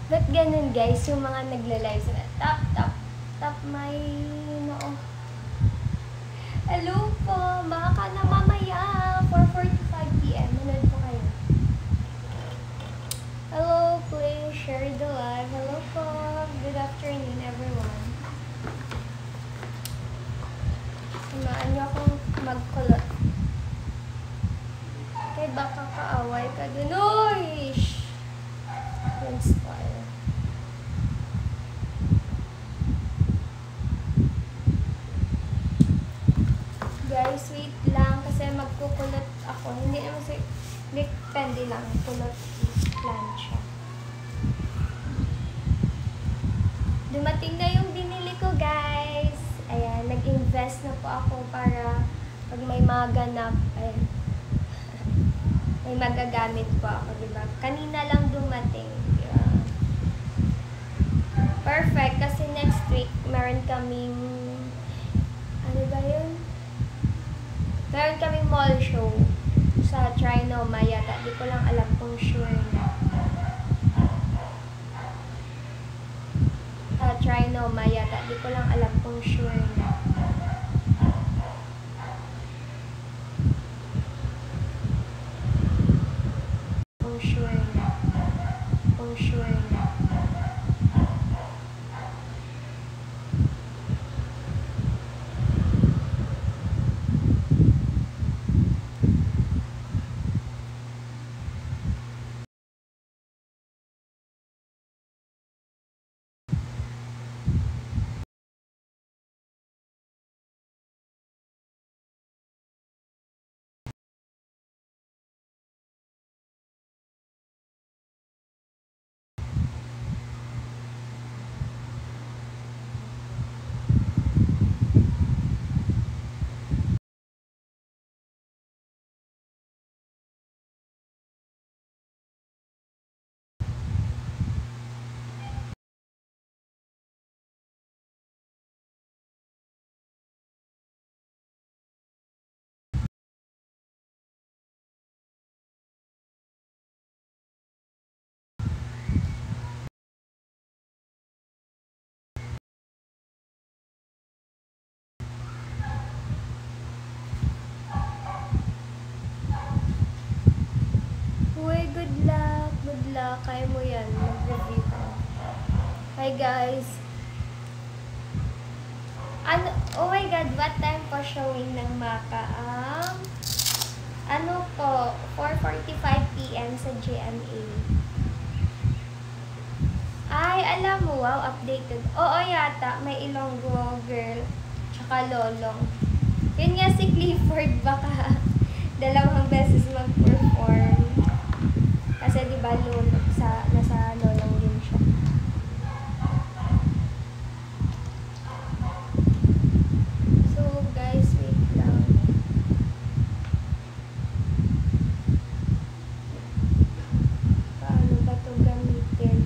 Ba't ganun guys, yung mga nagla-live sila, tap my noo. Hello po, baka na mamaya, 4:45 PM, manood po kayo. Hello, please share the live. Hello po, good afternoon everyone. Samahan niyo akong magkulot. Kaya baka kaaway ka dun. Uy! Inspire. Guys, wait lang kasi magkukulot ako. Hindi naman si depende lang. Kulot plancha. Dumating na yung binili ko, guys. Ayan, nag-invest na po ako para pag may mga ganap, ayan, may magagamit po ako, diba? Kanina lang dumating. Diba? Perfect, kasi next week, meron kaming, ano ba yun? Meron kaming mall show sa Trinoma yata. Di ko lang alam kung sure na. Trinoma yata. Di ko lang alam kung sure na. Kung sure na. Kung sure na. Uy, good luck. Good luck. Kaya mo yan. Mag-review ka. Hi, guys. Ano, oh my God, what time po showing ng Maka? Ano po, 4:45 PM sa GMA. Ay, alam mo, wow, updated. Oo yata, may Ilonggo girl, tsaka Lolong. Yun nga si Clifford, baka dalawang beses mag-perform. Kasi diba, nasa Lolong din siya. So, guys, wait lang. Paano ba ito gamitin?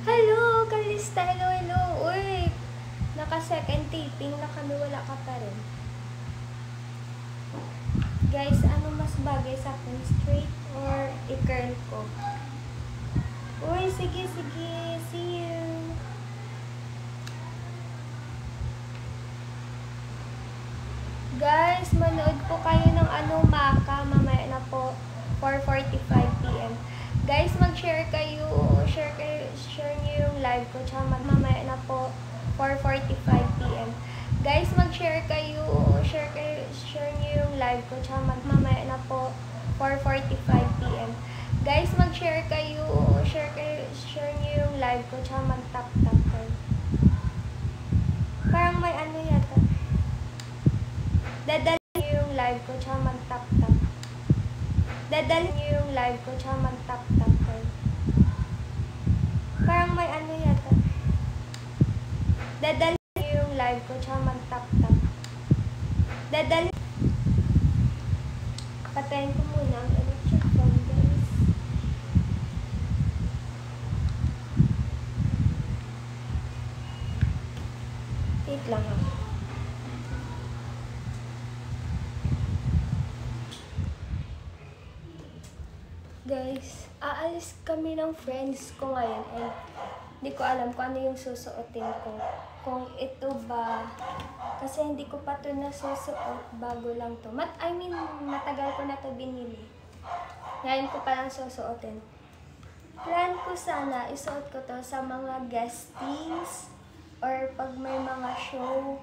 Hello, Kalista. Hello, hello. Uy, naka-second taping na kami. Wala ka pa rin. Guys, ano mas bagay sa akin? Straight or i-curl ko? Uy, sige, sige. See you. Guys, manood po kayo ng Maka. Mamaya na po, 4:45 PM. Guys, mag-share kayo. Share nyo yung live ko. Tsaka mamaya na po, 4:45 PM. Guys, mag-share kayo. Share nyo yung live ko. Tsaka mamaya na po, 4:45 PM. Guys, mag-share kayo. Share nyo yung live ko. Tsaka mag-tap-tap kayo. Parang may ano yata. Dadalhin nyo yung live ko. Tsaka mag-tap-tap. Dadalhin nyo yung live ko. Tsaka mag-tap-tap kayo. Parang may ano yata. Dadalhin nyo yung live ko. Tsaka mag-tap-tap. Dadalhin. Patayin ko muna ang electric fan. Guys, aalis kami ng friends ko ngayon and hindi ko alam kung ano yung susuotin ko. Kung ito ba, kasi hindi ko pa ito nasusuot, bago lang to. Matagal ko na to binili. Ngayon ko pa lang susuotin. Plan ko sana, isuot ko to sa mga guestings or pag may mga show.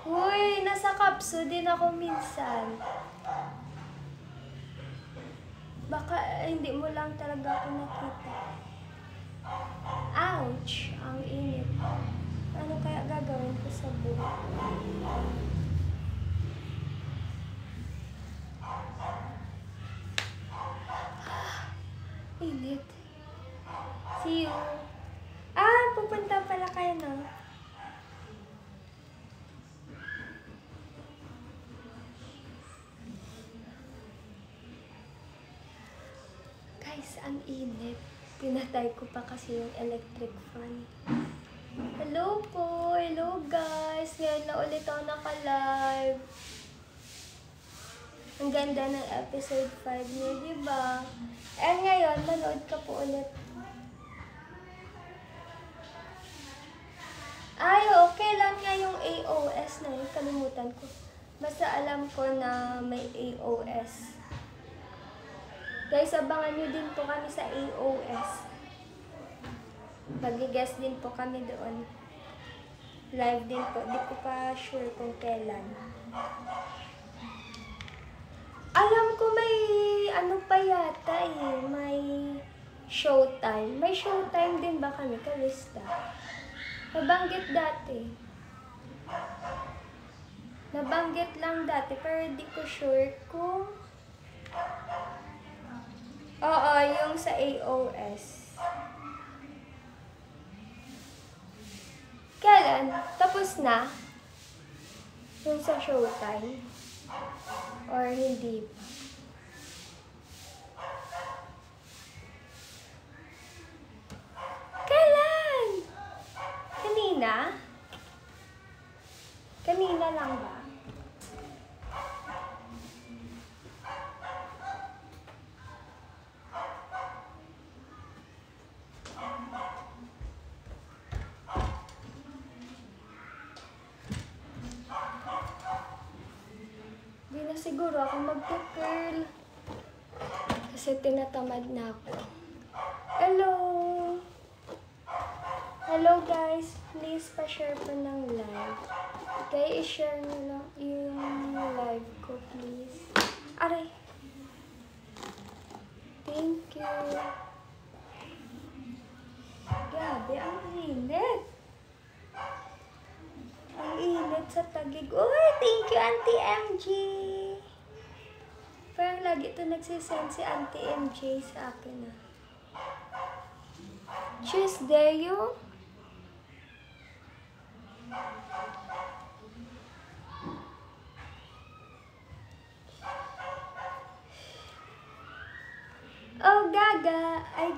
Uy, nasa Kapso din ako minsan. Baka hindi mo lang talaga ako nakita. Ouch! Ang init. Ano kaya gagawin ko sa buhok? Init. See you. Pupunta pala kayo, no? Guys, ang init. Pinatay ko pa kasi yung electric fan. Hello po! Hello guys! Ngayon na ulit ako naka-live. Ang ganda ng episode 5 niyo, diba? And ngayon, manood ka po ulit. Ay, okay lang nga yung AOS na yun. Kalimutan ko. Basta alam ko na may AOS. Guys, abangan nyo din po kami sa AOS. Mag-guest din po kami doon. Live din po. Di ko pa sure kung kailan. Alam ko may ano pa yata eh. May showtime. May showtime din ba kami, Kalista? Nabanggit dati. Nabanggit lang dati, pero di ko sure kung... Oo, yung sa AOS. Kailan? Tapos na? Yung sa showtime? Or hindi pa? Kailan? Kanina? Kanina lang ba? Hindi na siguro ako mag-curl. Kasi tinatamad na ako. Hello! Hello guys! Please pa-share po ng live. Kaya i-share nyo lang yung live ko, please. Aray! Thank you! Grabe, ang init! Ang init sa Taguig. Uy, thank you, Auntie MJ! Parang lagi ito nagsisend si Auntie MJ sa akin, ah. Tuesday yung... Oh, gaga! Ay,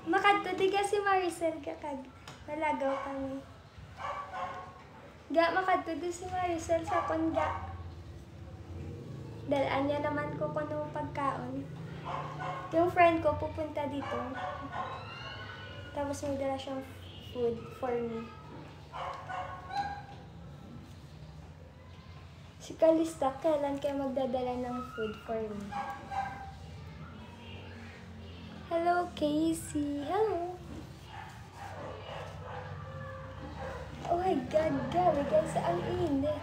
makadto di ka si Maricel kakag. Malagaw kami. Makadto di si Maricel sa kunda. Dalaan niya naman ko kuno pagkaon. Yung friend ko pupunta dito. Tapos may dala siyang food for me. Si Kalista, kailan kayo magdadala ng food for me? Hello, Casey. Hello. Oh my God, grabe guys, ang init.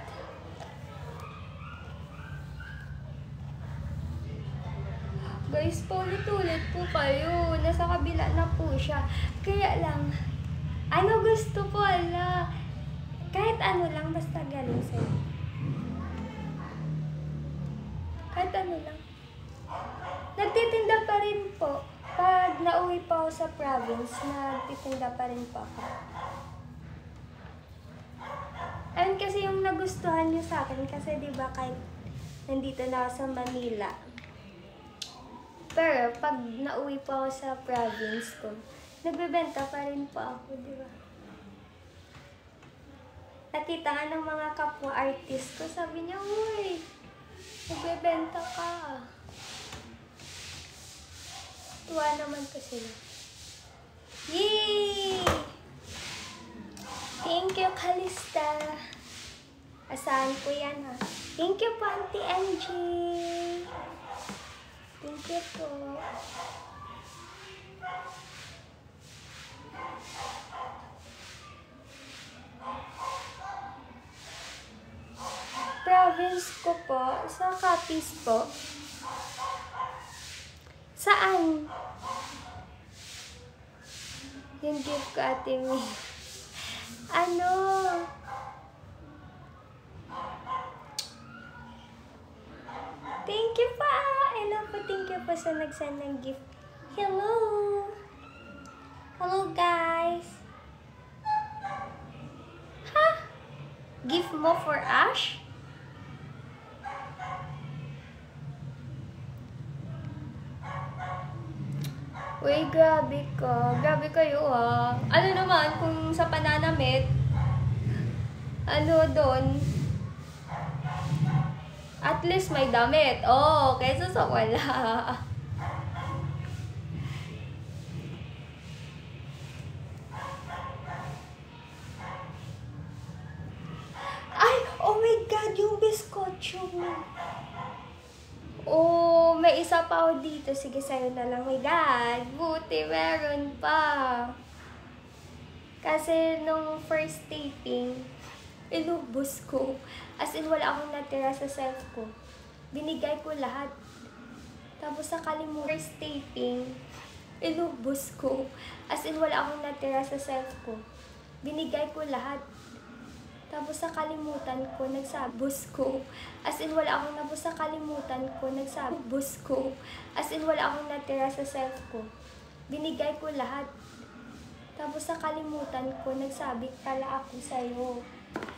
Guys, paulit-ulit po kayo. Nasa kabila na po siya. Kaya lang, ano gusto ko, ala. Kahit ano lang, basta galing sa'yo. Kahit ano lang. Nagtitinda pa rin po. Pag nauwi pa ako sa province, nagtitinda pa rin po ako. Ayun kasi yung nagustuhan niyo sa akin kasi diba kahit nandito na ako sa Manila. Pero pag nauwi pa ako sa province ko, nagbebenta pa rin po ako, diba? Nakita nga ng mga kapwa artist ko, sabi niya, uy, magbebenta ka. Tuwa naman ko sila. Yay! Thank you, Calista. Asahan ko yan, ha. Thank you po, Auntie Angie. Thank you po. Province ko po, sa Capiz po. Saan? Yung gift ko, Ate May. Ano? Thank you pa! Hello po, thank you po sa nag-send ng gift. Hello! Hello, guys! Ha? Gift mo for Ash? Uy, grabe ka. Grabe kayo, ha. Ano naman, kung sa pananamit, ano doon, at least may damit. Oh, kaysa sa wala. Ay, oh my God, yung biskotso mo. Oh, may isa pa ako dito. Sige, sa'yo na lang. My God, buti meron pa. Kasi nung first taping, inubos ko. As in, wala akong natira sa self ko. Binigay ko lahat. Tapos nakalimutan, first taping, inubos ko. As in, wala akong natira sa self ko. Binigay ko lahat. Tapos nakalimutan ko, nagsabos ko. As in, wala akong nabos, nakalimutan ko, nagsabos ko. As in, wala akong natira sa self ko. Binigay ko lahat. Tapos nakalimutan ko, nagsabi pala ako sa'yo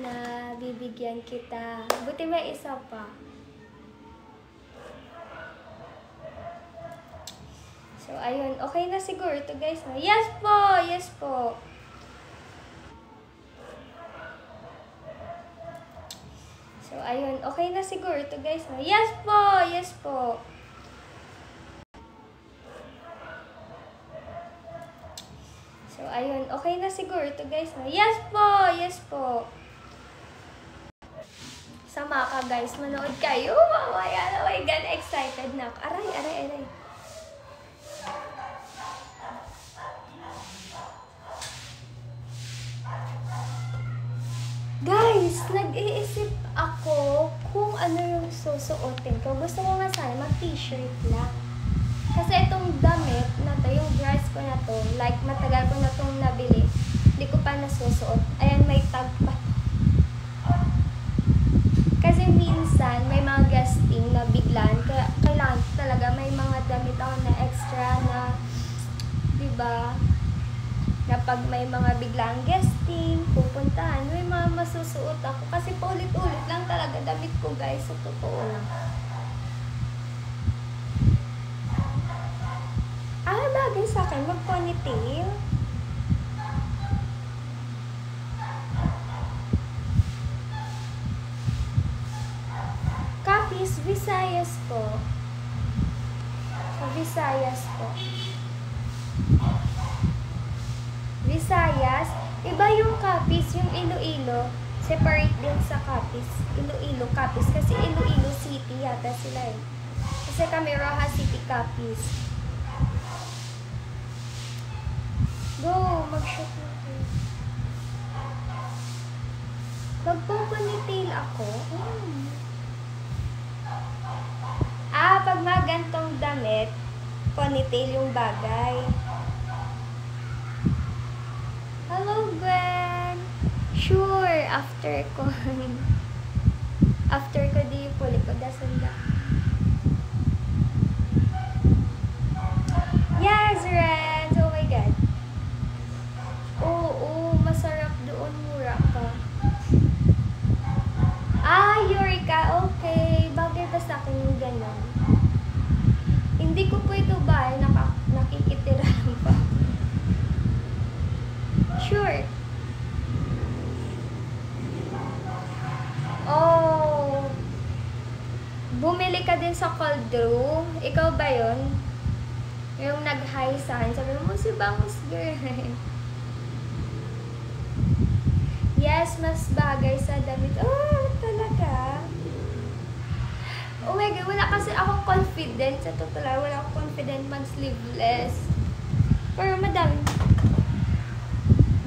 na bibigyan kita. Buti may isa pa. So, ayun. Okay na siguro to, guys. Yes po! Yes po! So, ayun. Okay na siguro to, guys. Yes po! Yes po! So, ayun. Okay na siguro to, guys. Yes po! Yes po! Sama ka, guys. Manood kayo. Mamaya. Oh my God. Excited na ako. Aray, aray, aray. Guys, nag-iisip ako kung ano yung susuotin ko. Gusto ko nga sana mag-t-shirt lang. Kasi itong damit na to, yung dress ko na to, like matagal ko na itong nabili, hindi ko pa nasusuot. Ayan, may tag pa. Kasi minsan, may mga guesting na biglaan, kaya kailangan talaga may mga damit ako na extra na, diba? Na pag may mga biglang guesting, pupuntahan, may mga masusuot ako. Kasi paulit-ulit lang talaga damit ko, guys. Sa totoo lang. Bagay sa akin, mag-ponytail. Capiz, Visayas po. Sa Visayas po. Visayas, iba yung Capiz, yung Iloilo, separate din sa Capiz. Iloilo, Capiz, kasi Iloilo City yata sila eh. Kasi kami Rojas City, Capiz. Go, mag-shoot natin. Magpupunitil ako. Pag mga gantong damit, ponytail yung bagay. Hello, Gwen! Sure, after ko. After ko di puli ko dasanda. Yes, Ren! Oh my God. Oo, masarap doon. Mura pa. Eureka! Okay. Bagay ba sa akin yung gano'n? Hindi ko po ito ba? Nakikitira lang pa. Sure. nag-stay ka din sa Cold Brew? Ikaw ba yun? Yung nag-hi sa akin. Sabi mo, si bangus girl. Yes, mas bagay sa damit. Oh, talaga? Oh my God, wala kasi akong confident. Sa totoo lang, wala akong confident mag-sleeveless. Pero madami.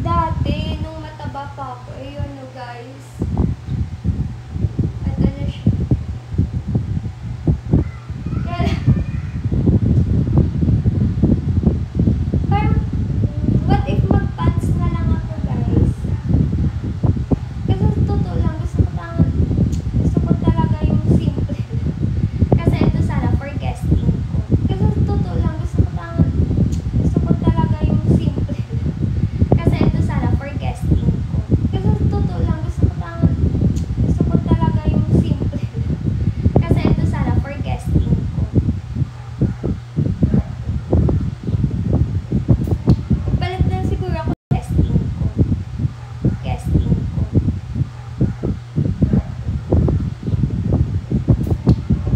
Dati, nung mataba pa ako, ayun no guys. Ito na siya. Parang, what if mag-pants na lang ako guys? Kasi sa totoo lang, gusto ko talaga yung simple. Kasi ito sana for guesting ko. Kasi sa totoo lang, gusto ko talaga yung simple. Kasi ito sana for guesting ko. Kasi sa totoo lang, gusto ko talaga yung simple. Kasi ito sana for guesting ko. Palit na siguro ako guesting ko. Guesting ko.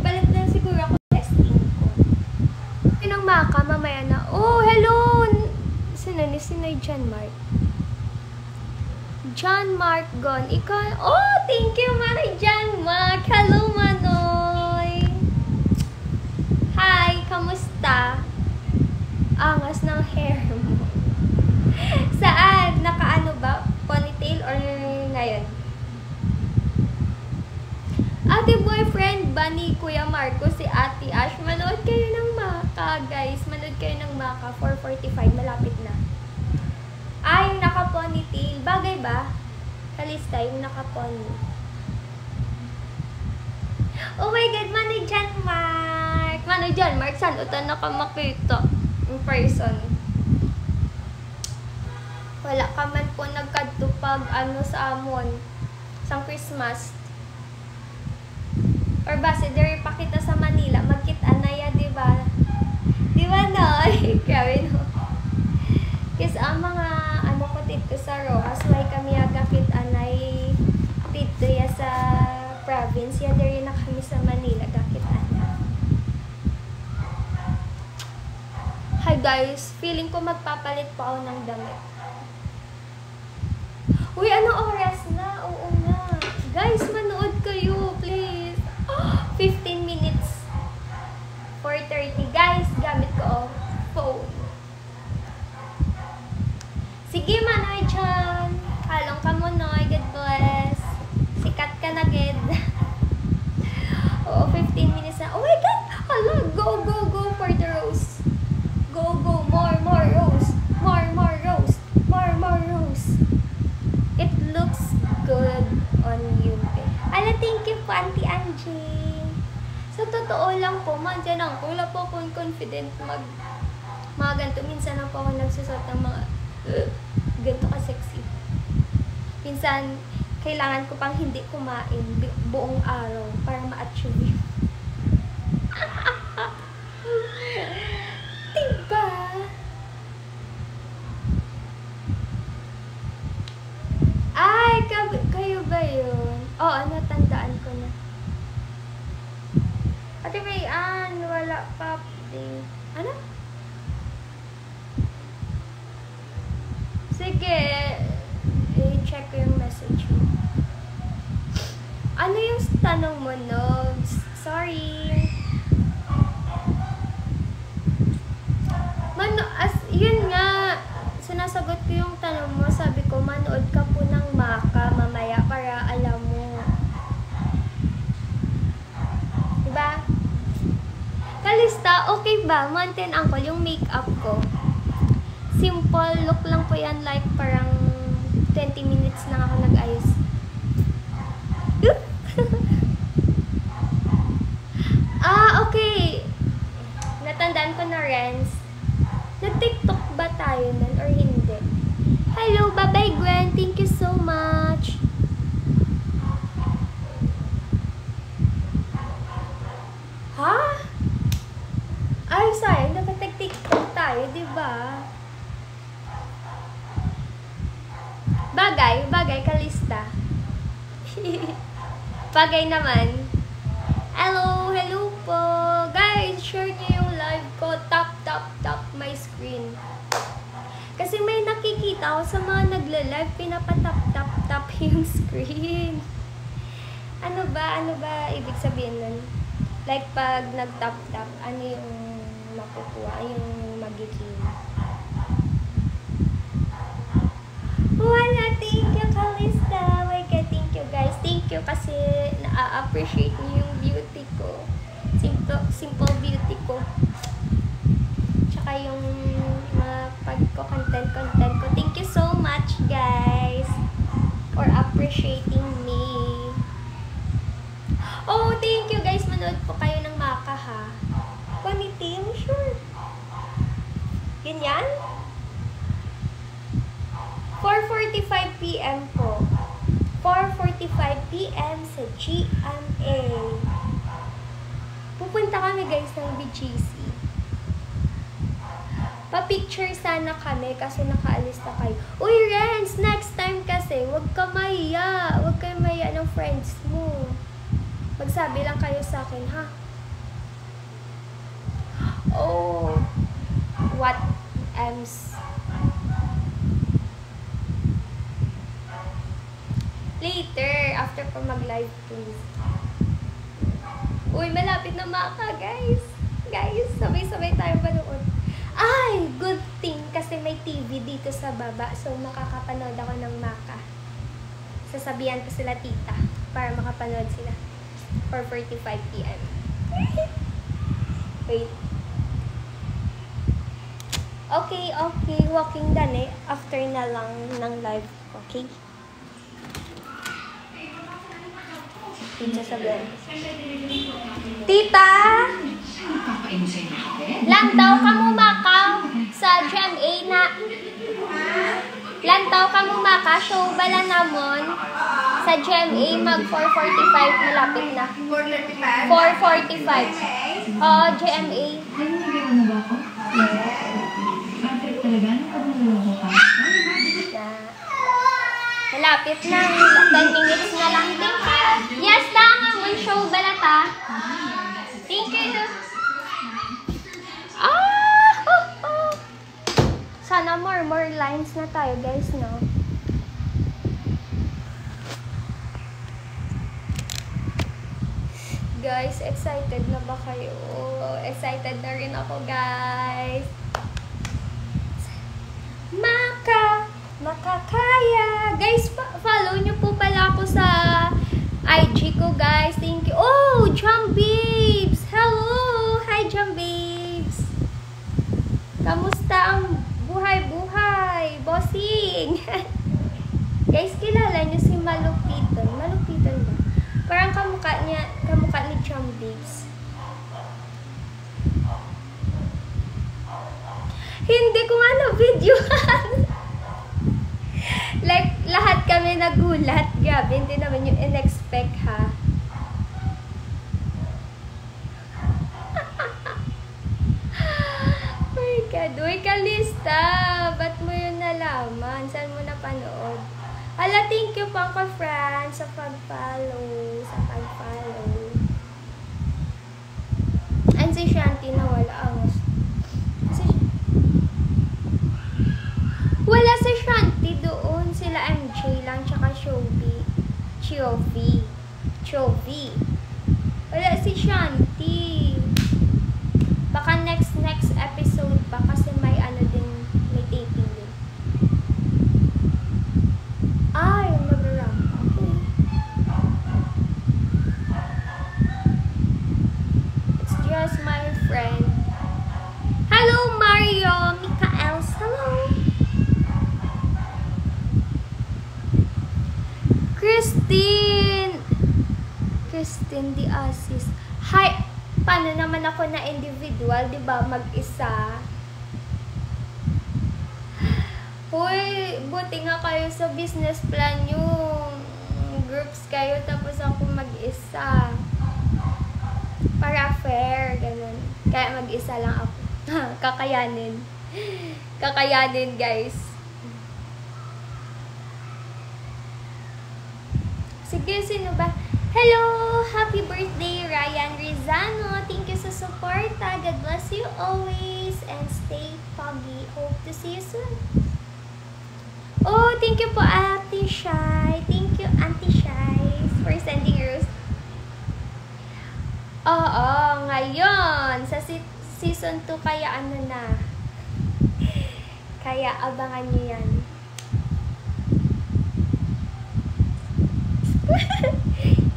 Palit na siguro ako guesting ko. Sinang maka, mamaya na. Oh, hello! Sino John Mark? John Mark Gon. Ikaw, oh, thank you, Manoy John Mark. Hello, Manoy. Hi, kamusta? Angas ng hair mo. Saan? Nakaano ba? Ponytail or ngayon? Ate boyfriend ba ni Kuya Marco si Ate Ash? Manood kayo ng Maka, guys. Manood kayo ng Maka. 4:45. Malapit na. Yung naka-ponytail. Bagay ba? Kalista, yung naka-pony. Oh my God, Manoy John Mark. Manoy John Mark, saan utan na ka makita in person? Wala ka man po nagkadtupag sa amon. Sang Christmas. Or base, dere pa kita sa Manila. Magkita na ya, diba? Diba no? Grabe no? Kasi ang mga ko dito sa Rojas, why kami agakit anay dito ya sa province. Ya dere na kami sa Manila. Gakit ana. Hi guys, feeling ko magpapalit pa ako ng damit. Uy, anong oras na? Oo nga. Guys, manood kayo, please. 15 minutes. 4:30. Guys, gamit ko phone. Sige, Manoy John. Halong ka mo, Noy. God bless. Sikat ka na, gid. Oo, 15 minutes na. Oh my God! Hala, go for the roast. Go. More roast. More roast. More roast. It looks good on you. Ala, thank you po, Auntie Angie. Sa totoo lang po, mandyan ako. Wala po akong confident mga ganito. Minsan na po ako nagsusot ng mga ganito ka-sexy. Minsan, kailangan ko pang hindi kumain buong araw para ma-achieve. Diba? Ay, kayo ba yun? Oo, natandaan ko na. Ate Mayan, wala pa update. Ano? Sige, i-check ko yung message mo. Ano yung tanong mo, Nobs? Sorry. Yun nga, sinasagot ko yung tanong mo. Sabi ko, manood ka po ng Maka mamaya para alam mo. Diba? Kalista, okay ba? Mountain Uncle, yung makeup ko. Simple look lang po yan, like parang 20 minutes na ako nag-ayos. Okay. Natandaan ko na, Renz. Nag-TikTok ba tayo nun or hindi? Hello, bye-bye Gwen. Thank you so much. Ha? Ay, sayang. Nakatag-TikTok tayo, diba? Bagay, kalista. Bagay naman. Hello po. Guys, share niyo yung live ko. Tap my screen. Kasi may nakikita ako sa mga nagla-live, pinapatap yung screen. Ano ba ibig sabihin nun? Like, pag nag-tap, ano yung makukuha? Yung magiging. Wala, thank you, Kalista. Oh my God, thank you, guys. Thank you kasi na-appreciate niyo yung beauty ko. Simple beauty ko. Tsaka yung mga pagko-content ko. Thank you so much, guys, for appreciating me. Oh, thank you, guys. Manood po kayo ng Maka, ha? Panitin, sure. Ganyan? 4:45 PM po. 4:45 PM sa GMA. Pupunta kami, guys, ng BGC. Pa-picture sana kami kasi nakaalis na kayo. Uy, Renz, next time kasi, huwag ka mahiya. Huwag kayo mahiya ng friends mo. Magsabi lang kayo sa akin, ha? Oh, what M's? Later, after pa mag-live, please. Uy, malapit na Maka, guys. Guys, sabay-sabay tayo manood. Ay, good thing kasi may TV dito sa baba. So, makakapanood ako ng Maka. Sasabihan ko sila tita para makapanood sila. 4:45 PM. Wait. Okay. Walking done eh. After na lang ng live. Okay? Tita sabihan. Tita! Lantaw ka mo Maka sa GMA na. Lantaw ka mo Maka, show bala namon sa GMA mag 4:45 malapit na. 4:45. Oh, GMA. Ano ba ako? Bakit talaga? Ano ka? Malapit na. 10 minutes na lang. Thank you. Yes, tanga mo show bala ta. Thank you. Sana more lines na tayo, guys, no? Guys, excited na ba kayo? Excited na rin ako, guys. Makakaya. Guys, follow nyo po pala ako sa IG ko, guys. Thank you. Oh, Jam Babes. Hello. Hi, Jam Babes. Kamusta ang buhay? Bossing. Guys, kilala nyo si Malupiton. Malupiton ba? Parang kamukha ni Jam Babes. Hindi ko nga na-videohan. Like, lahat kami nagulat. Grabe, hindi naman yung in-expect, ha? Oh my God. Uy, Kalista. Ba't mo yun nalaman? Saan mo napanood? Hala, thank you po ka, friends, sa pag-follow. And si Shanti na wala ang wala si Shanti doon. Sila MJ lang, tsaka Chovy. Wala si Shanti. Baka next episode pa kasi may taping din. Ay, mag-ramp. Okay. It's just my friend. Hello, Mario. Mikaels. Hello. Christine Di Asis. Hi! Paano naman ako na individual, di ba? Mag-isa. Hoy, buti nga kayo sa business plan yung groups kayo, tapos ako mag-isa. Para fair, ganun. Kaya mag-isa lang ako. Kakayanin. Kakayanin, guys. Sige, sino ba? Hello! Happy birthday, Ryan Rizano. Thank you sa support. God bless you always and stay foggy. Hope to see you soon. Oh, thank you po, Ate Shai. Thank you, Auntie Shai, for sending rose. Oo, ngayon, sa season 2, kaya ano na. Kaya abangan nyo yan.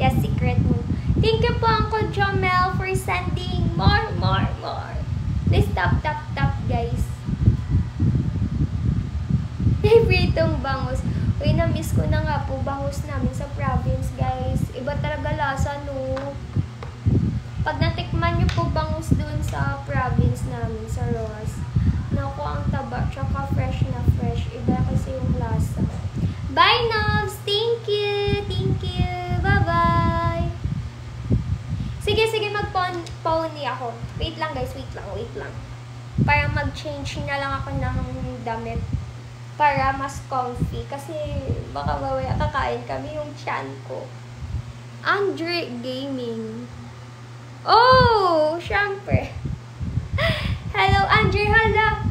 Yes, secret mo. Thank you po, Uncle Jomel, for sending more. Please tap, guys. Favoriteong bangus. Uy, na-miss ko na nga po bangus namin sa province, guys. Iba talaga lasa, no? Pag natikman nyo po bangus dun sa province namin, sa Roas, naku, ang taba, tsaka fresh na fresh. Iba kasi yung lasa. Bye, Nobs! Thank you! Bye-bye! Sige, mag-pony ako. Wait lang, guys. Wait lang. Para mag-change na lang ako ng damit. Para mas comfy. Kasi baka mamaya kakain kami yung chan ko. Andre Gaming. Oh! Syempre. Hello, Andre. Hala.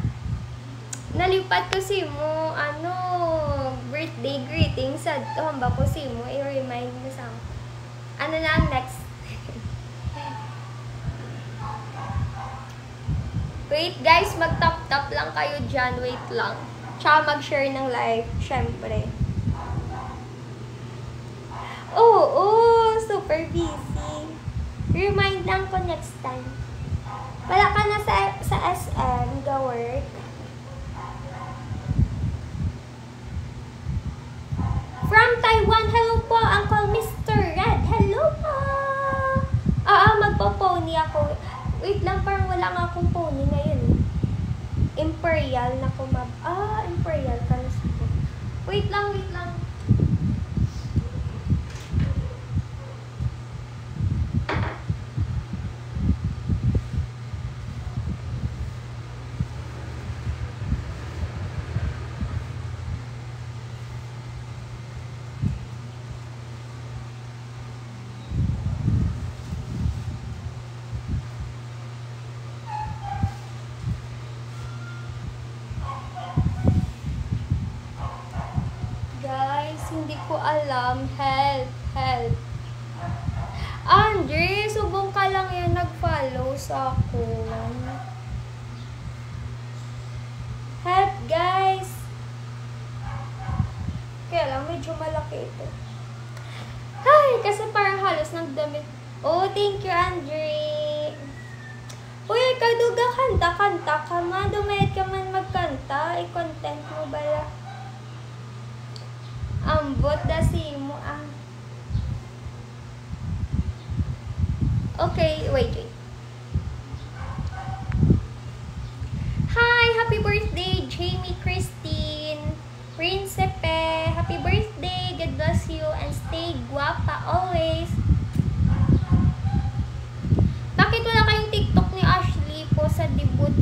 Nalipat ko si mo. Birthday greetings. Hamba ko si mo. I-remind mo sa ako. Ano na ang next? Wait, guys. Mag-tap lang kayo dyan. Wait lang. Tsaka mag-share ng live. Syempre. Oh, super busy. Remind lang ko next time. Wala ka na sa SM, ga-work. From Taiwan, hello po, Uncle Mr. Red. Hello po. Magpo-pony ako. Wait lang, parang wala nga akong pony ngayon. Imperial na Imperial ka na siya. Wait lang. Hindi ko alam. Help. Andre, subong ka lang yan nag-follow sa ako. Help, guys. Kaya lang, medyo malaki ito. Ay, kasi parang halos nagdamit. Oh, thank you, Andre. Uy, kaduga kanta ka man. Dumayat ka man magkanta. I-content mo bala. Ambot da si mo Okay, wait. Hi, happy birthday, Jamie Christine Principe. Happy birthday, God bless you and stay guapa always. Bakit wala kayong TikTok ni Ashley po sa debut?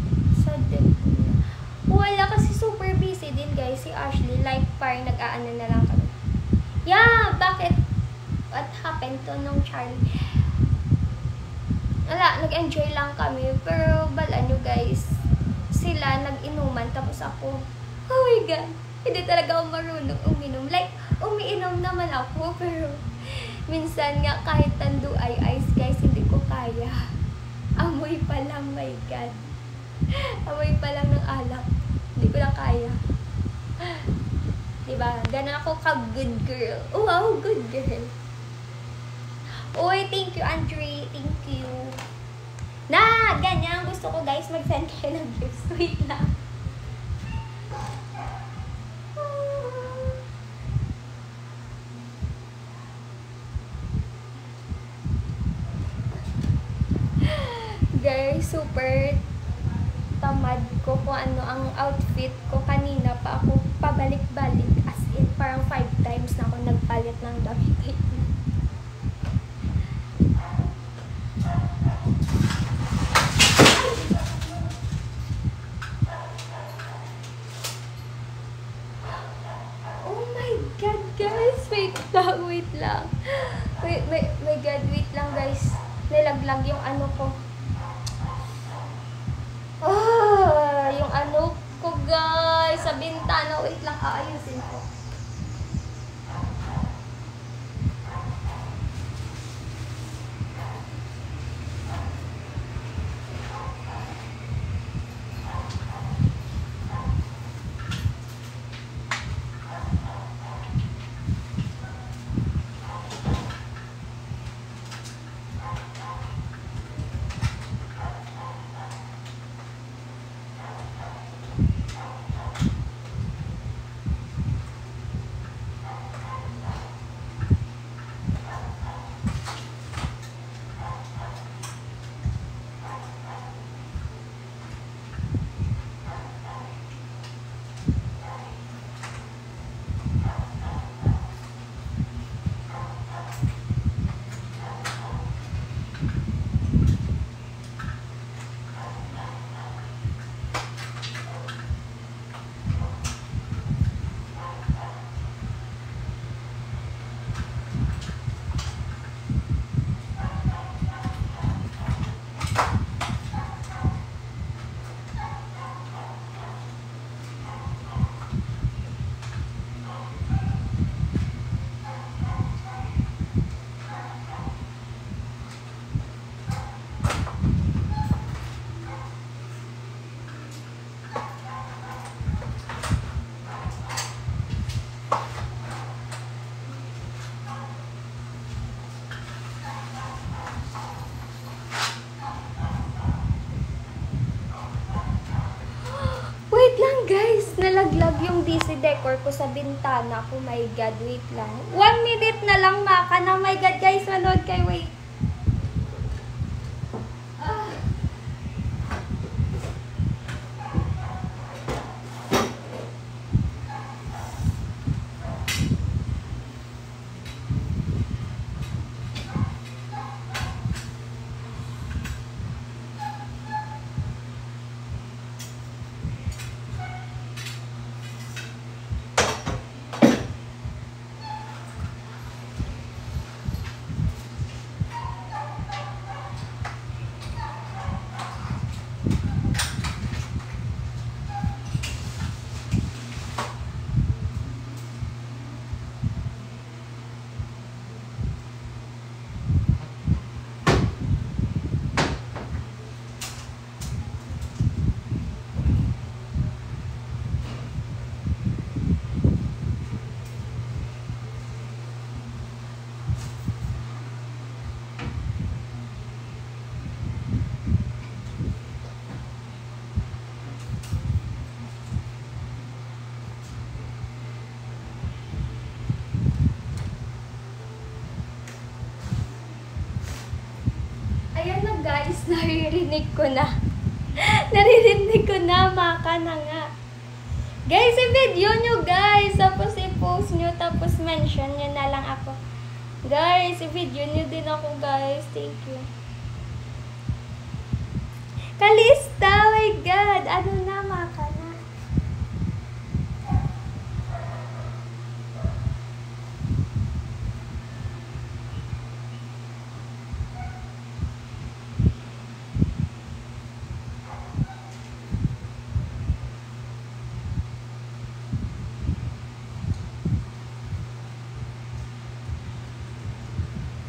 Wala kasi super busy din, guys, si Ashley. Like, parang nag-aano na lang kami. Yeah, bakit? What happened to nung Charlie? Wala, nag-enjoy lang kami. Pero, bala nyo, guys. Sila nag-inuman, tapos ako, oh my God, hindi talaga ako marunong uminom. Like, umiinom naman ako, pero minsan nga, kahit tando ay ice, guys, hindi ko kaya. Amoy pa lang, my God. Amoy pa lang ng alak. Hindi ko lang kaya. Diba? Ganun ako ka-good girl. Oh, wow, good girl. Uy, thank you, Andre. Thank you. Ganyan. Gusto ko, guys, mag-send kayo ng gifts. Wait lang. Guys, super tamad ko kung ano ang outfit ko. Kanina pa ako pabalik-balik, as in parang 5 times na ako nagpalit ng damit. Oh my God, guys, wait Wait lang. Wait, my God, wait lang guys. Nilaglag yung ano ko. Yung ano ko guys, sa bintana. Wait lang, aayusin ko. Wait lang guys, nalaglag yung DC decor ko sa bintana. Oh my God, wait lang. 1 minute na lang maka na. Oh my God guys, manood kayo, wait. Ayan na guys, naririnig ko na. Naririnig ko na, maka na nga. Guys, i-video nyo guys. Tapos i-post nyo, tapos mention nyo na lang ako. Guys, i-video nyo din ako guys. Thank you. Kalista, oh my God. Ano na, maka na.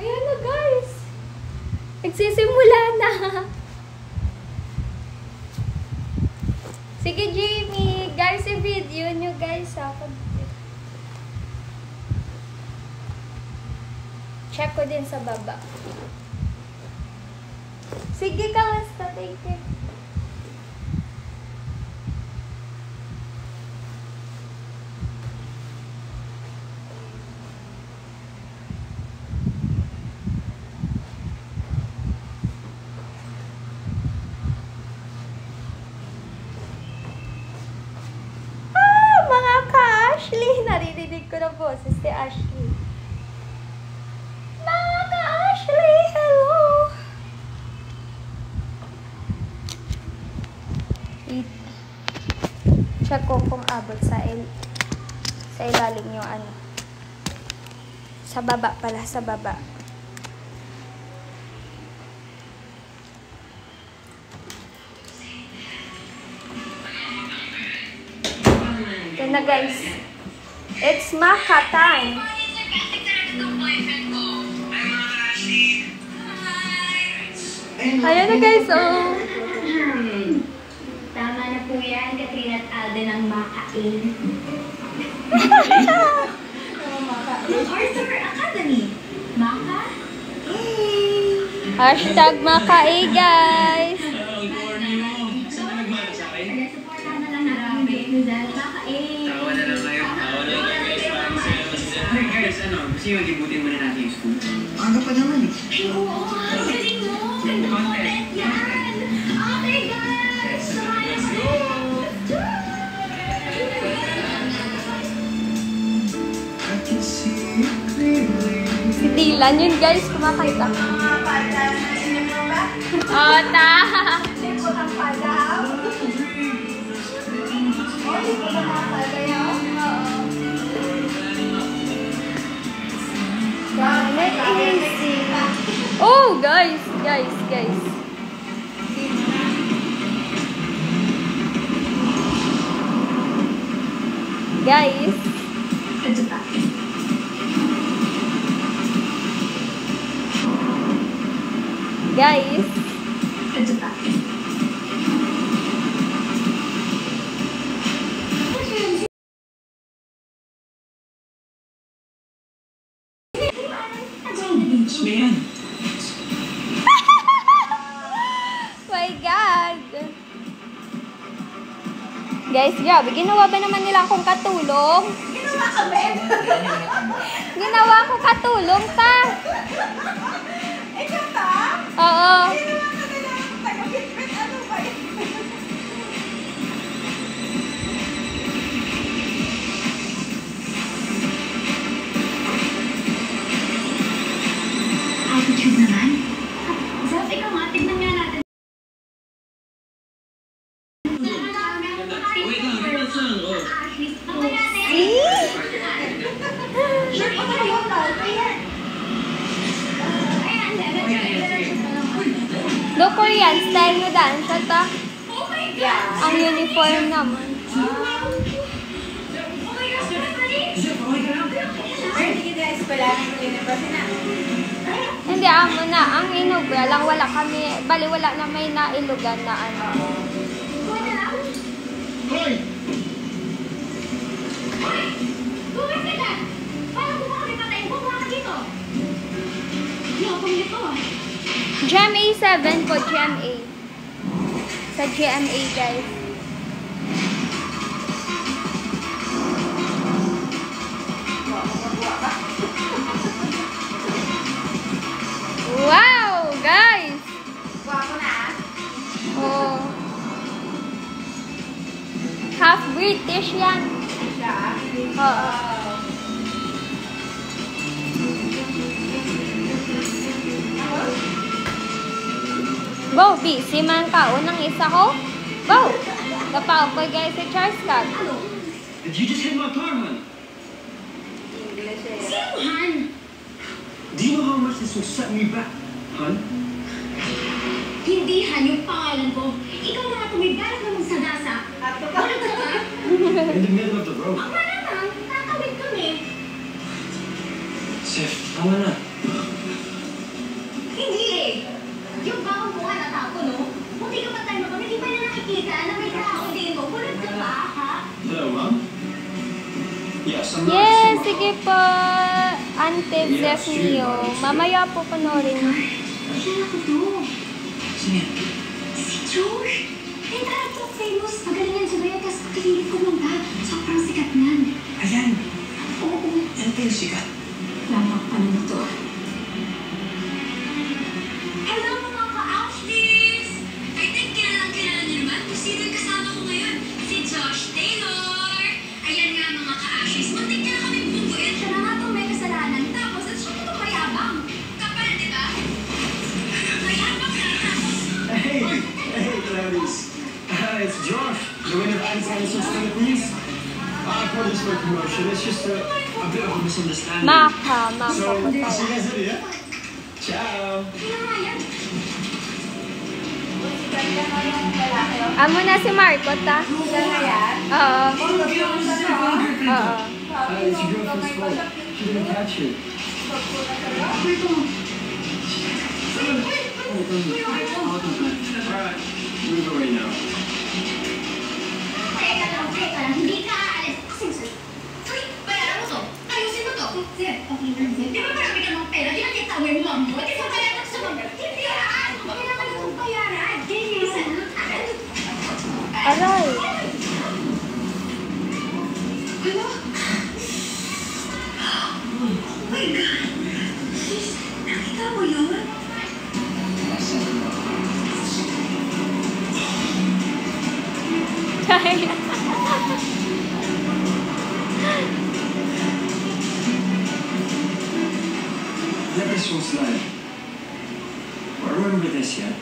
Ayan na guys. Nagsisimula na. Sige Jamie. Guys, i-video nyo guys. Check ko din sa baba. Sige ka, basta. Take care. Mga ka-Ashley! Naririnig ko na boses si Ashley. Mga ka-Ashley! Hello! Check ko kung abot sa ilalim yung ano. Sa baba pala, sa baba. Ito na guys. It's Maka time. Ayan na guys, oh. Tama na po yan, Katrina at Alden ang makain. MacArthur Academy. Maka? Hashtag Maka guys. Supportan na lang natin yung makain. Tawa na lang kayo. Tawa na lang kayo guys. Guys, gusto nyo mag-ibutin muna natin yung school? Aga pa naman eh. Oo, galing mo. Ganda content yan. Okay guys, sumaya kayo. Si Dylan yun guys, kumakita. Oh, ta! Oh, guys. Guys. Ito pa. Guys. Ito pa. Smayan. My God. Guys, grabe. Ginawa ba naman nila akong katulong? Ginawa ka ba? Ginawa ko katulong, ta. Ikaw ta? Oo. Ginawa ka nila ang taga-fitbit. Ano ba yun? Attitude naman? Zaf, ikaw nga. Tignan nga natin. Wait lang, wait lang saan? Oh. Sure, pa tayo. Ayan. No Korean style na dance, ta. Oh my God! Ang uniform naman. Oh my gosh, sige guys, pala ng universe na. Hindi, amo na. Ang inubra lang, wala kami, bali wala na may nailugan na ano. Hoy! Gumas ka dyan! Paano kung kami patayin? Bumula ka dito! Hindi ako pumili ko. GMA 7 po, GMA. Sa GMA, guys. Wow, guys! Guwapo na. Oh. Half British yan. Siya? Oo. Wow, busy man ka. Unang isa ko. Wow! Napao ko guys si Charles Cag. Did you just hit my car, hon? Sino, Han? Do you know how much this will set me back, hon? Hindi, Han, yung pangalan ko. Ikaw na nga tumigalat naman sa gasa. Wala ka ba? In the middle of the road. Ang malamang, tatawid kami. Seth, tama na. Hindi eh. Yung bawang buka na tao, no? Buti ka pa tayo naman, hindi pa na nakikita na may tao din mo. Kulat ka ba, ha? Hello, Mom? Yes, I'm not Yes, sure. sige po. Ante Zef Neo. Mamaya po panorin. Kilala ko to. Sino yan? Si Josh. Eh, talagang to famous. Magaling yan sa bayan, tapos kikilit ko muna. Sobrang sikat nan. Ayan. Oo. Yan pa yung sikat. Lamang pa naman to. Hello mga ka-Ashleys! I think kilala niyo naman kung sino yung kasama ko ngayon. Si Josh Taylor! Ayan nga mga ka-Ashleys, muntik na kami bumbuin. Siya na nga itong may kasalanan. Tapos at siya itong mayabang. Kapal, di ba? Mayabang na tapos. Hey, Clarice. It's Josh, the winner of Anti-Dinosaurs Philippines. I put this for promotion. It's just a A bit of a misunderstanding. Maka So, po see you tayo. guys later, yeah? Ciao! Amo na si Marco, ta? Oo. Oo. It's your girlfriend's fault. She didn't catch you. Alright, move away now. Hindi ka aalis. Uy, bayaran mo to. Ayusin mo to. Di ba marami ka ng pera? Di na kita mo yung mom mo? Di ba bayaran sa mom? Hindi yan! Kailangan itong bayaran. Aray. Ano? Oh my God! Nakita mo yun? Let this one slide. I remember this, yeah?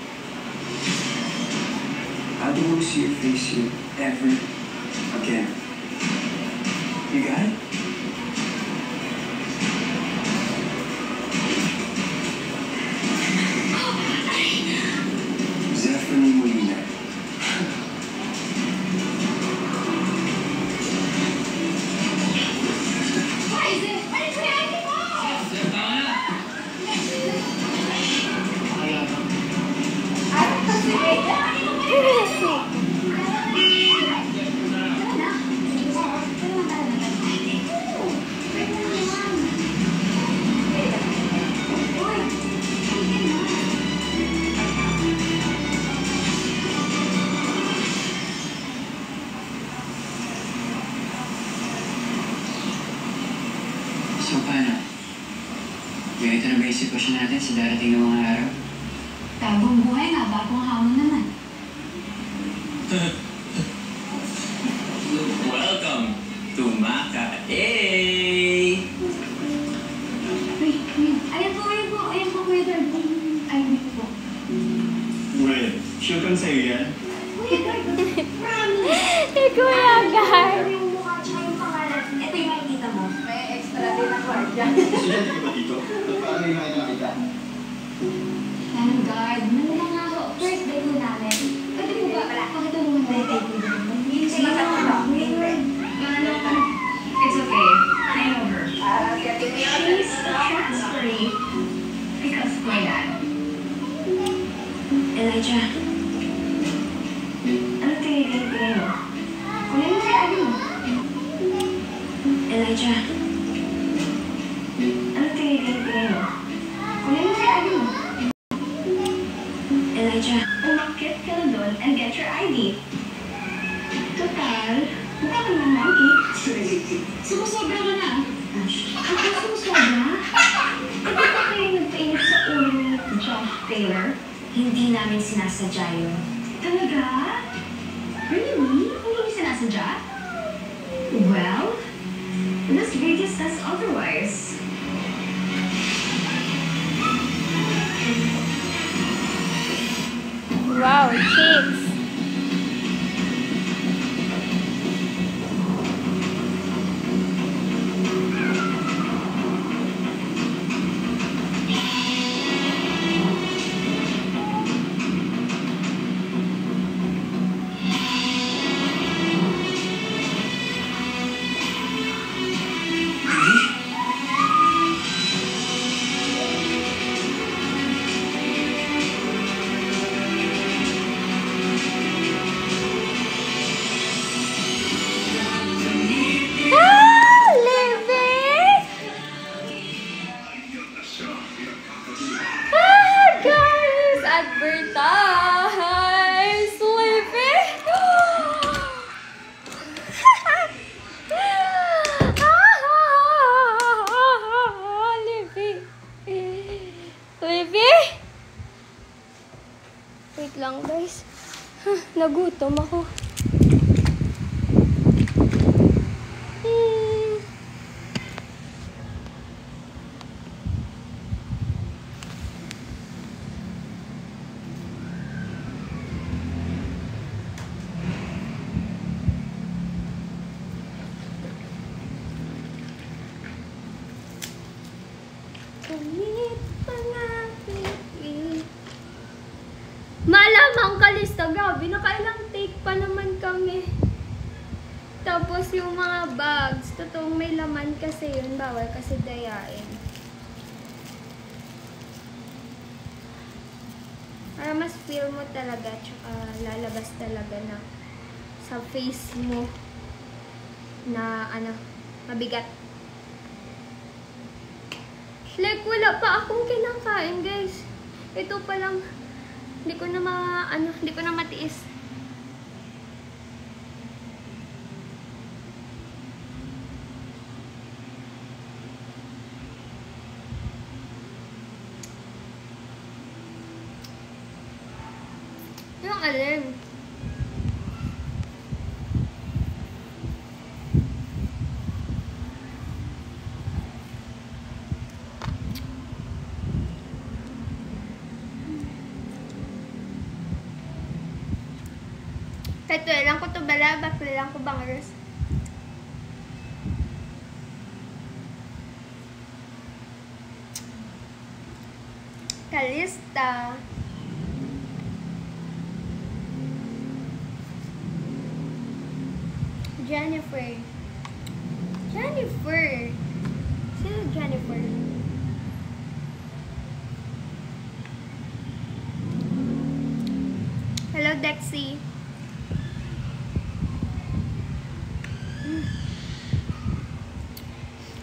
I don't want to see your face here ever again. You got it? Zephanie Molina. What is it? What is reality mo? So, paano? Ganito na ba yung sitwasyon natin sa darating ng mga araw? Bagong buhay nga, bagong hamon naman. Welcome to Maka. Hey! Wait. Ayan po, Kuya Dad. Ay, wait po. Wait, sure kang sa'yo yan? Kuya Dad, promise. Kuya Gar. Yung mukha tsaka yung pangalan. Ito yung makikita mo. May extra din na kwarta. Estudyante ka ba dito? Paano yung nakita? Thank God. Manila nga ako. First day ko namin. Pwede mo ba? Pakita mo muna yung day ko. It's okay. I know her. She's transferring because of my dad. Elijah. Ano tingin mo? Kunin mo kaya mo. Elijah. Ano tingin mo? Kunin mo kaya mo. Elijah. Umakit ka na doon and get your ID. Total, mukha ka naman monkey. Sumusobra ka na. Ako sumusobra? Hindi ba kayo nagpainit sa ulo ni Josh Taylor? Hindi namin sinasadya yun. Talaga? Really? Hindi sinasadya? Well, this video says otherwise. Wow, chicks. Advertise Livy. Livy. Wait lang guys. Nagutom ako. Kumit mga pipi. Malamang kalista, grabe, nakailang take pa naman kami. Tapos yung mga bags, totoong may laman kasi yun, bawal kasi dayain. Para mas feel mo talaga, tsaka lalabas talaga na sa face mo na mabigat. Like, wala pa akong kinakain, guys. Ito pa lang, hindi ko na matiis. Yung alin? Ito lang ko to bala, bakla lang ko bangers. Kalista. Jennifer. Sino Jennifer? Hello, Dexy.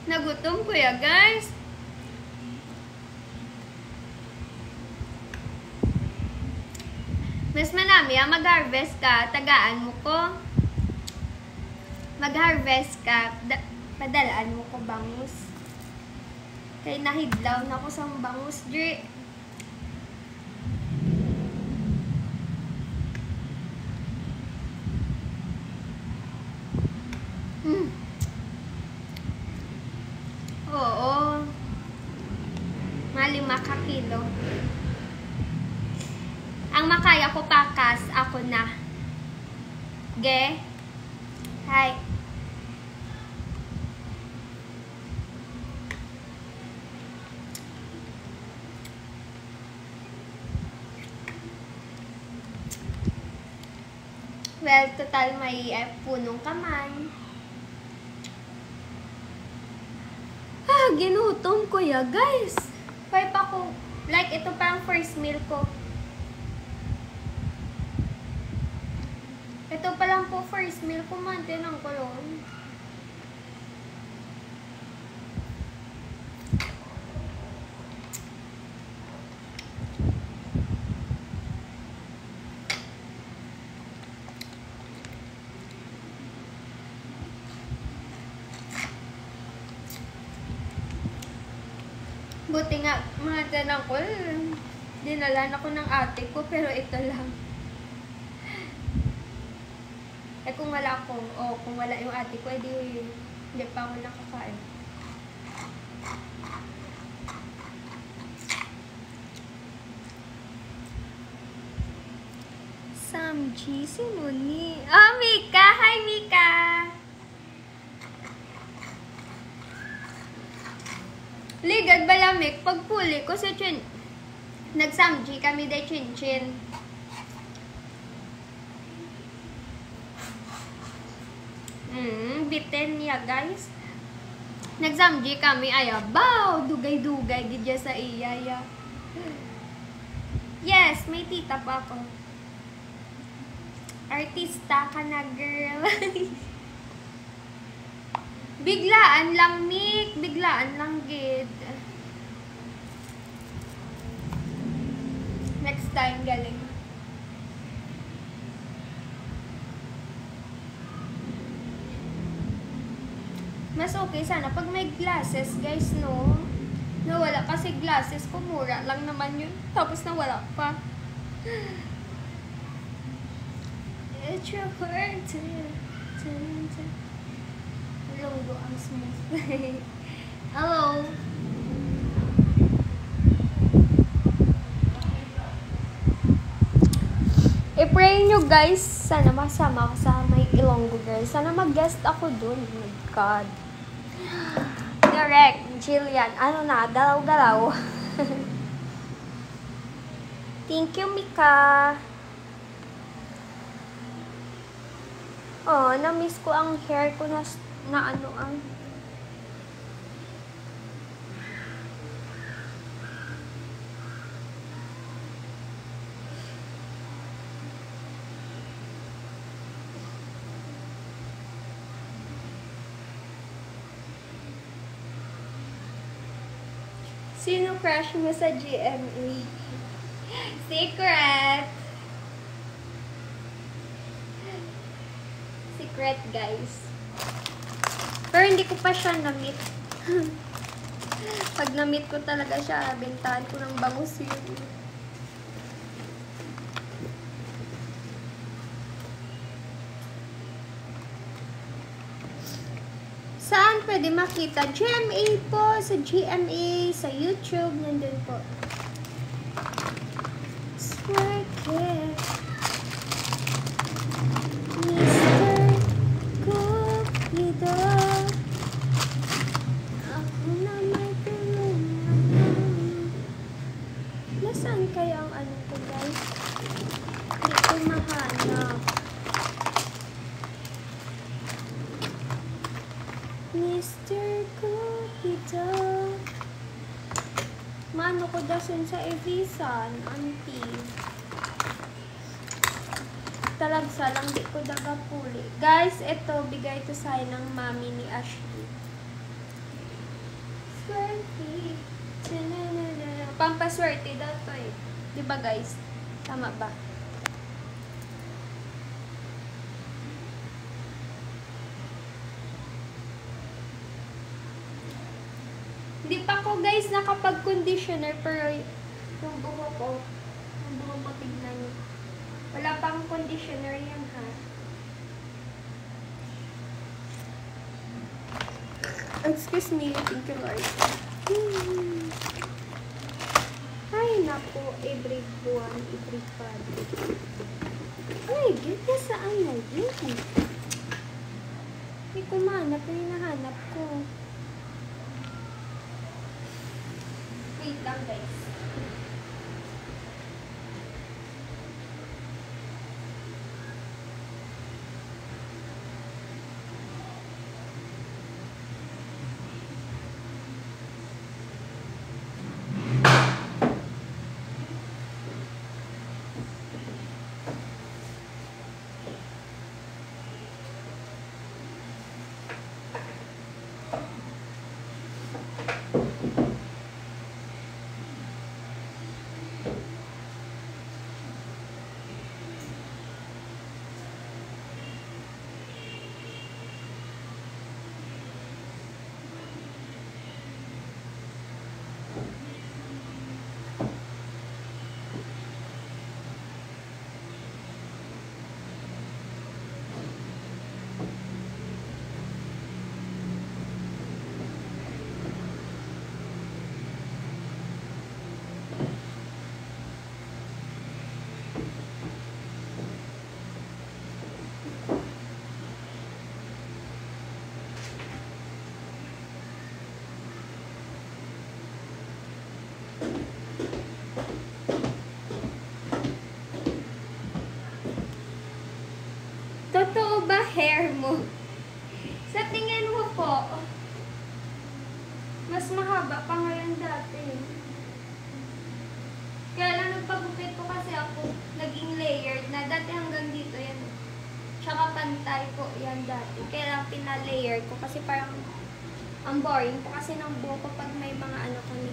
Nagutom ko ya, guys. Mas manami, mag-harvest ka, tagaan mo ko. Mag-harvest ka, padalaan mo ko bangus. Kaya nahidlaw na ko sa bangus, Dre. Oo. Mga 5 ka kilo. Ang makaya ko pakas, ako na. Ge? Hi. Well, total may punong kamay. Ginutom ko ya, guys. Kaya pa ko, like, ito pa ang first meal ko. Ito pa lang po first meal ko, ng kulon. Buti nga, mga tanang ko, dinalan ako ng ate ko, pero ito lang. Eh kung wala ako, kung wala yung ate ko, edi hindi pa ako nakakain. Samji, sino ni? Oh, Mika! Hi, Mika! Ligad balamik, pagpuli ko sa chin. Nagsamji kami day chin-chin. Bitin niya, guys. Nagsamji kami, ayabaw, dugay-dugay, gidya sa iyaya. Yes, may tita pa ako. Artista ka na, girl. Biglaan lang, Nick. Biglaan lang, gid. Next time, galing. Mas okay sana pag may glasses, guys, no? Nawala kasi glasses ko, mura lang naman yun. Tapos nawala pa. It's your heart. Lunggo ang smooth. Hello. I-pray nyo, guys. Sana masama ako sa may Ilonggo, girls. Sana mag-guest ako dun. Oh my God. Direct. Jillian. Ano na, galaw-galaw. Thank you, Mika. Oh, na-miss ko ang hair ko na ano ang... Sino crush mo sa GMA? Secret! Secret, guys. Pero hindi ko pa siya na-meet. Pag na-meet ko talaga siya, bentahan ko ng bangus yun. Saan pwede makita? GMA po, sa GMA, sa YouTube, nandun po. Swerke, Mr. Cupido, ako na may tulungan. Nasaan kaya ang ano ko, guys? Hindi ko mahanap. Mr. Cupido. Mano ko dasun sa Evisan, auntie. Talagsa lang, di ko daga puli. Guys, ito, bigay ito sa'yo ng mami ni Ashley. Swerte. Pampaswerte daw to eh. Diba guys? Tama ba? Hindi pa ko guys nakapag-conditioner pero yung buhok ko, tignan nyo. Wala pang conditioner yan ha. Excuse me, thank you Lord. Ay naku, every buwan, every pad. Ay, ganyan saan na yun? Hindi ko mahanap na hinahanap ko. Wait lang guys. Totoo ba hair mo? Sa tingin mo po, mas mahaba pa ngayon dati. Kaya lang nagpagupit ko kasi ako, naging layered na. Dati hanggang dito yan. Tsaka pantay po yan dati. Kaya lang pinalayer ko kasi parang ang boring po kasi ng buhok ko pag may mga ano kami.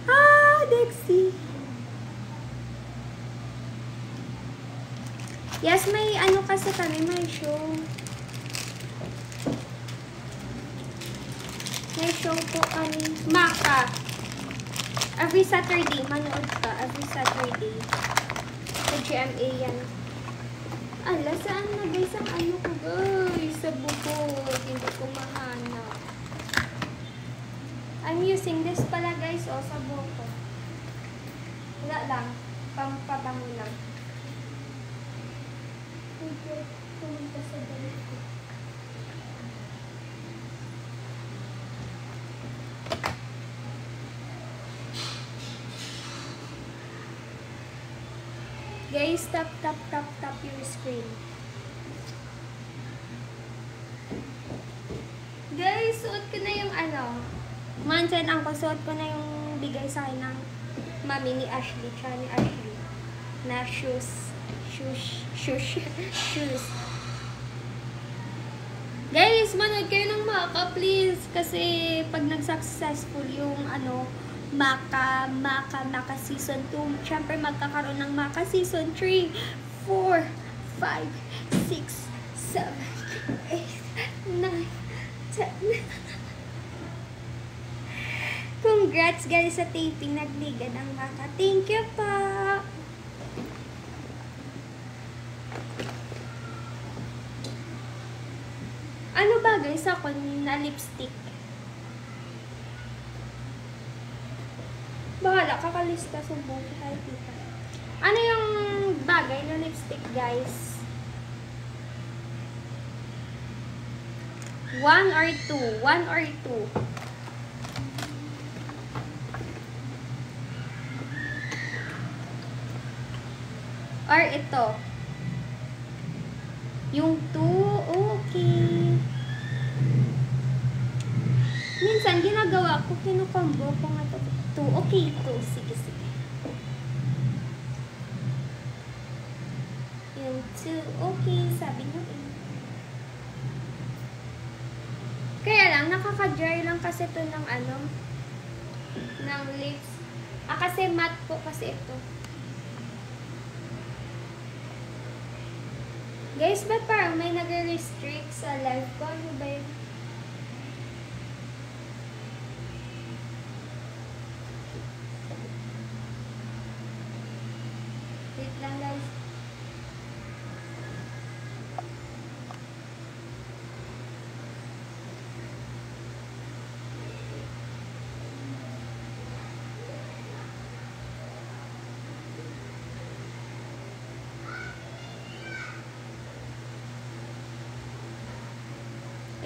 Ah, Dexy! Yes, may ano kasi kami, may show. May show po kami. Maka. Every Saturday, manood ka. Every Saturday. Sa GMA yan. Ala, saan na guys ang ano ko guys? Sa bukod. Hindi ko mahanap. I'm using this pala guys, oh, sa buko. Wala lang. Pampabango lang. Pumunta sa balik ko. Guys, tap your screen. Guys, suot ko na yung ano. Mansan ang suot ko na yung bigay sa akin ng mami ni Ashley, tsaka ni Ashley. Na shoes. Guys, manood kayo ng Maka, please. Kasi pag nag-successful yung ano, Maka Season 2, syempre magkakaroon ng Maka Season 3, 4, 5, 6, 7, 8, 9, 10. Congrats guys sa taping nagliga ng Maka. Thank you pa. Ano ba guys ako na lipstick? Bahala, kakalista sumbong tayo dito. Ano yung bagay na lipstick guys? 1 or 2? 1 or 2? Or ito? Yung 2? Okay. Minsan, ginagawa ko, kinukombo ko nga ito. 2. Okay, 2. Sige. Yung 2. Okay, sabi nyo eh. Kaya lang, nakaka-dry lang kasi ito ng ano, ng lips. Kasi matte po kasi ito. Guys, ba't parang may nag-restrict sa live ko? Ano ba yun? Wait lang guys.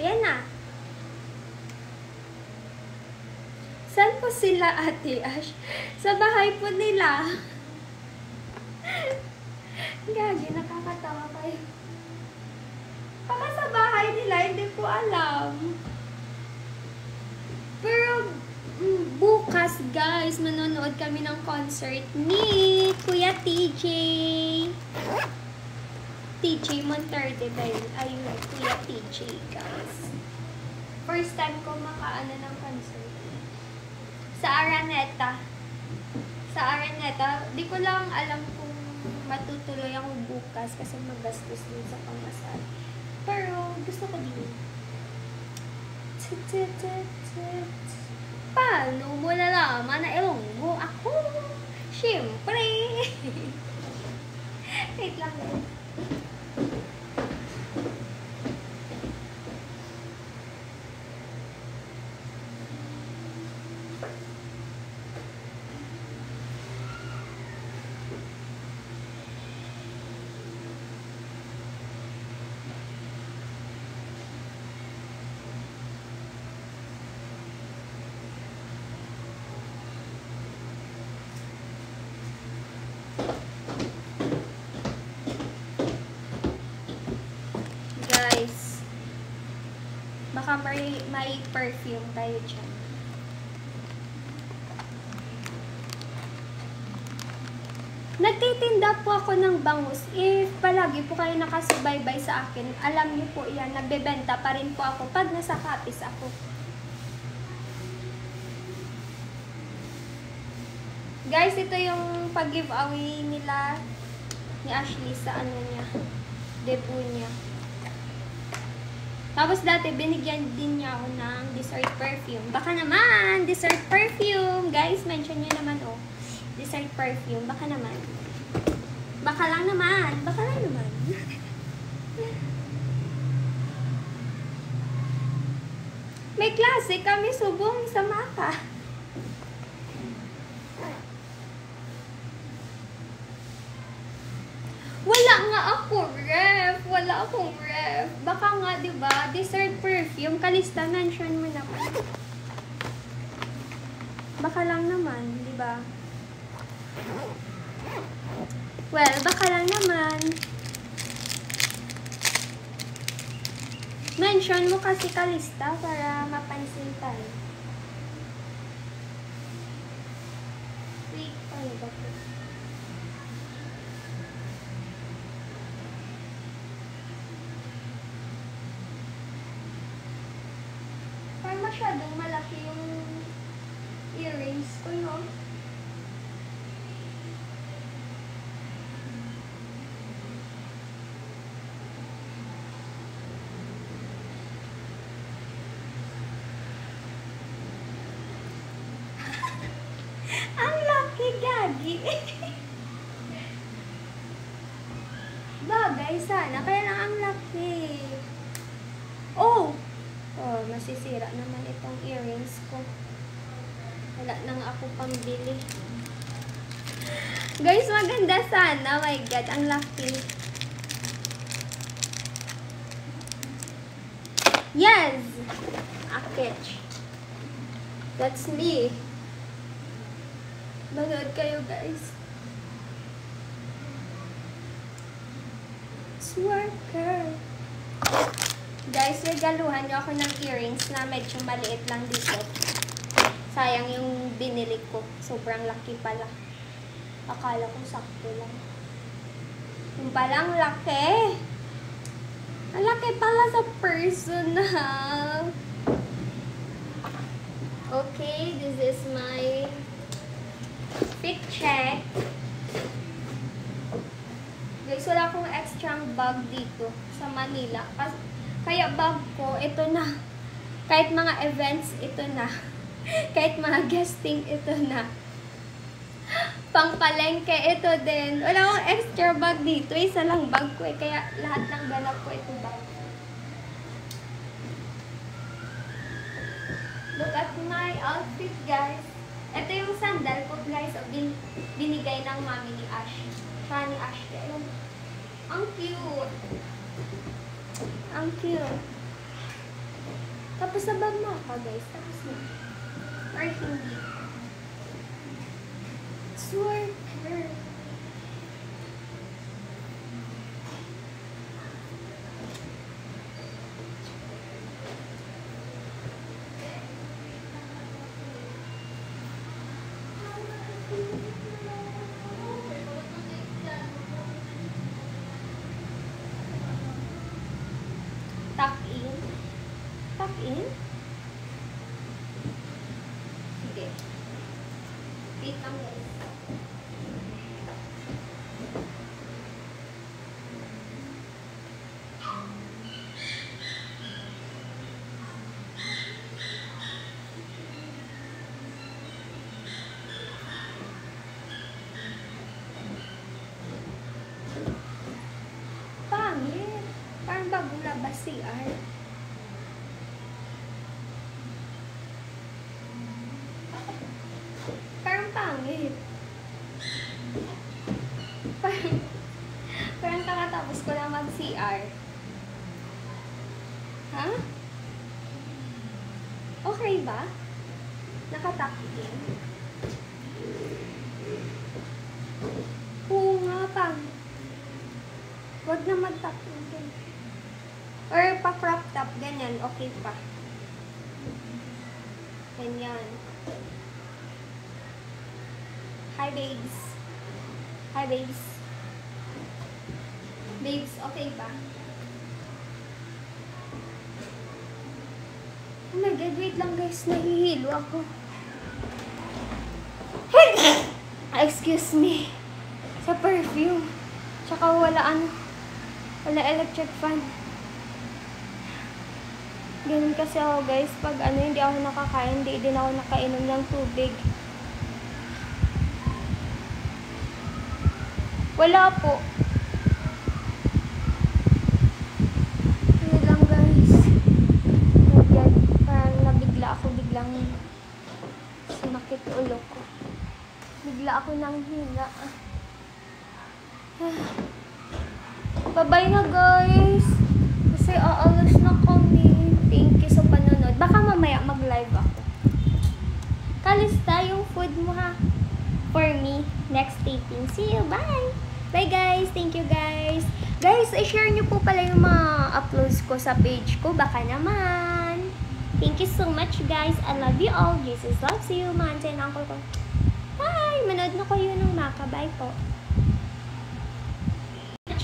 Ayan na. Saan po sila, Ate Ash? Sa bahay po nila. Gagi, nakakatawa kayo. Baka sa bahay nila, hindi ko alam. Pero, bukas, guys, manonood kami ng concert ni Kuya TJ. TJ Monterde ba yun? Ayun, Kuya TJ, guys. First time ko makaano ng concert. Sa Araneta. Di ko lang alam kung matutuloy ako bukas kasi magastos din sa pangmasal. Pero, gusto ko din. Paano mo nalaman na ilonggo ako? Siyempre! Wait lang guys. Baka may perfume tayo dyan. Nagtitinda po ako ng bangus. If palagi po kayo nakasubaybay sa akin, alam niyo po yan, nagbebenta pa rin po ako pag nasa Capiz ako. Guys, ito yung pag-giveaway nila ni Ashley sa ano niya, debut niya. Tapos dati, binigyan din niya ako ng dessert perfume. Baka naman, dessert perfume. Guys, mention niyo naman, oh. Dessert perfume. Baka naman. Baka lang naman. May klase kami subong sa Maka. Wala akong ref. Baka nga, diba? Dessert perfume. Kalista, mention mo naman. Baka lang naman, diba? Well, baka lang naman. Mention mo kasi Kalista para mapansin tayo. Wait, ano ba ito? Parang masyadong malaki yung earrings ko, no? Ang laki, gagi. Bagay sana, kaya lang ang laki. Oh! Oh, masisira naman itong earrings ko. Wala na nga ako pambili. Guys, maganda sana. Oh my God, ang laki. Yes! Akech. That's me. Manood kayo, guys. Swerker. Guys, regaluhan niyo ako ng earrings na medyo maliit lang dito. Sayang yung binili ko. Sobrang laki pala. Akala ko sakto lang. Yung palang laki. Ang laki pala sa personal. Okay, this is my fit check. Guys, wala akong extra bag dito sa Manila. Kaya bag ko, ito na. Kahit mga events, ito na. Kahit mga guesting, ito na. Pangpalengke, ito din. Wala akong extra bag dito. Isa lang bag ko eh. Kaya lahat ng ganap ko, ito bag. Look at my outfit, guys. Ito yung sandal ko, guys. Binigay ng mami ni Ash. Siya ni Ash. Ayun. Ang cute. Ang cute. Tapos na ba mo ako, guys? Tapos na. Or hindi. Swerker. Tuck in. Tuck in? Sige. Wait lang, guys. Pangit. Parang bagong labas CR. Parang pangit. Parang kakatapos ko lang mag-CR. Ha? Okay ba? Nakatakin? Oo nga, pangit. Huwag na mag-takin. Or pa-crop top, ganyan, okay pa. Ganyan. Hi, babes. Hi, babes. Babes, okay ba? Oh my God, wait lang guys, nahihilo ako. Excuse me. Sa perfume. Tsaka wala electric fan. Ganun kasi ako guys, pag hindi ako nakakain, hindi din ako nakainom ng tubig. Wala po. Yun lang guys. Ayan, parang nabigla ako, biglang sumakit ulo ko. Bigla ako nang hina. Bye-bye na guys. Kasi aalas na kami. Thank you sa panonood. Baka mamaya mag-live ako. Kalista yung food mo ha. For me, next taping. See you. Bye! Bye guys! Thank you guys! Guys, i-share nyo po pala yung mga uploads ko sa page ko. Baka naman! Thank you so much guys! I love you all! Jesus loves you! Mga auntie and uncle ko. Bye! Manood na kayo ng Maka. Bye po!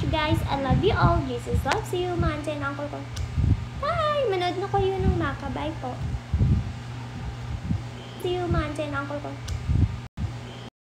Guys, I love you all! Jesus loves you! Mga auntie and uncle ko. Bye! Manood na kayo ng Maka. Bye po! See you, mga auntie and uncle ko.